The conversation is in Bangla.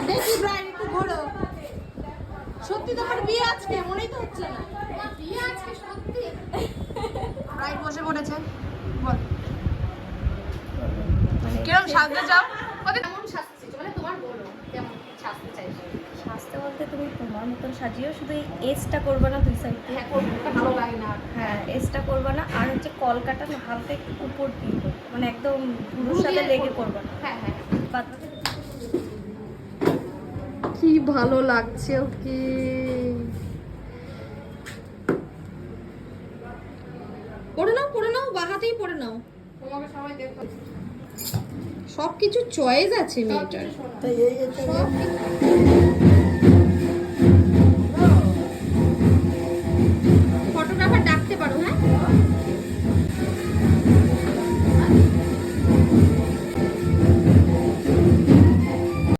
দেখি ব্রাইড একটু ঘোরো। সত্যি তোমার বিয়ে আজকে? মনেই তো হচ্ছে না। বিয়ে আজকে সত্যি? ব্রাইড বসে পড়েছে। বল কিরম সাজতে চাও? কেমন সাজতে চাও? মানে তোমার বলো কেমন সাজতে চাইছো? সাজতে বলতে তুমি তোমার মতন সাজিও, শুধু এই এজটা করবে না দুই সাইড দিয়ে। হ্যাঁ করবো, ভালো লাগে না। হ্যাঁ এজটা করবে না, আর হচ্ছে কলকাটা না হালকা একটু উপর দিয়ে করবে, মানে একদম পুরোর সাথে লেগে করবে না। হ্যাঁ হ্যাঁ বাদ বাকি কি ভালো লাগছে ওকে। পড়ে নাও বা হাতেই পড়ে নাও। তোমাকে সবাই দেখো, সবকিছু চয়েস আছে মেয়েটার। তাই এই